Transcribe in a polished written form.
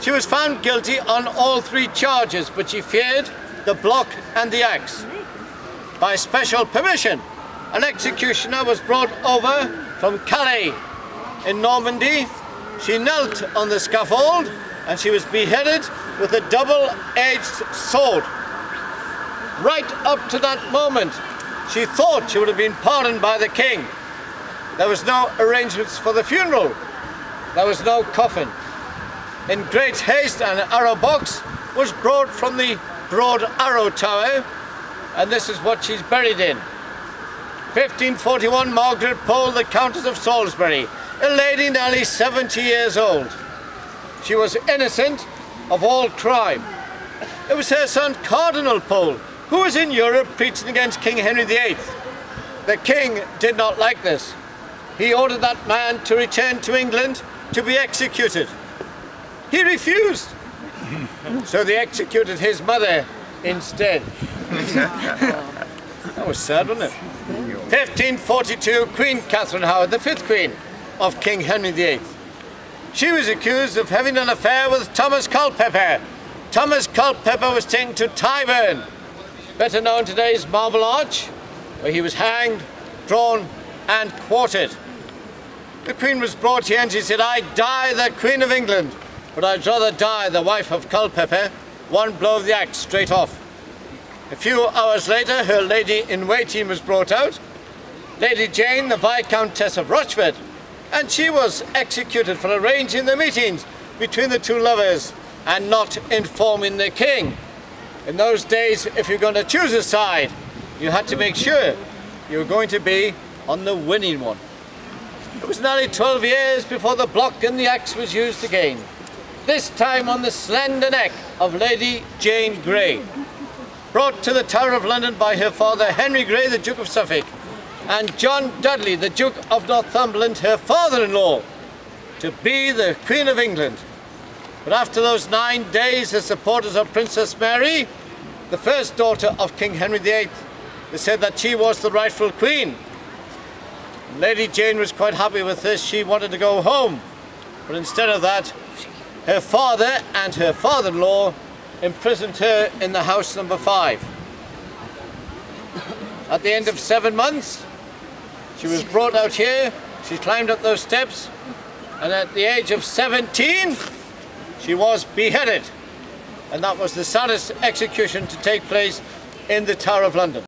She was found guilty on all 3 charges, but she feared the block and the axe. By special permission, an executioner was brought over from Calais in Normandy. She knelt on the scaffold and she was beheaded with a double-edged sword. Right up to that moment, she thought she would have been pardoned by the king. There was no arrangements for the funeral. There was no coffin. In great haste, an arrow box was brought from the Broad Arrow Tower, and this is what she's buried in. 1541, Margaret Pole, the Countess of Salisbury, a lady nearly 70 years old. She was innocent of all crime. It was her son, Cardinal Pole, who was in Europe preaching against King Henry VIII. The king did not like this. He ordered that man to return to England to be executed. He refused, so they executed his mother instead. That was sad, wasn't it? 1542, Queen Catherine Howard, the 5th Queen of King Henry VIII. She was accused of having an affair with Thomas Culpeper. Thomas Culpeper was taken to Tyburn, better known today as Marble Arch, where he was hanged, drawn and quartered. The Queen was brought here and she said, "I die the Queen of England, but I'd rather die the wife of Culpeper, one blow of the axe straight off." A few hours later, her lady-in-waiting was brought out, Lady Jane, the Viscountess of Rochford, and she was executed for arranging the meetings between the 2 lovers and not informing the king. In those days, if you're going to choose a side, you had to make sure you were going to be on the winning one. It was nearly 12 years before the block and the axe was used again, this time on the slender neck of Lady Jane Grey, brought to the Tower of London by her father Henry Grey, the Duke of Suffolk, and John Dudley, the Duke of Northumberland, her father-in-law, to be the Queen of England. But after those 9 days, the supporters of Princess Mary, the first daughter of King Henry VIII, they said that she was the rightful queen. Lady Jane was quite happy with this. She wanted to go home, but instead of that, her father and her father-in-law imprisoned her in the house number 5. At the end of 7 months, she was brought out here. She climbed up those steps, and at the age of 17, she was beheaded. And that was the saddest execution to take place in the Tower of London.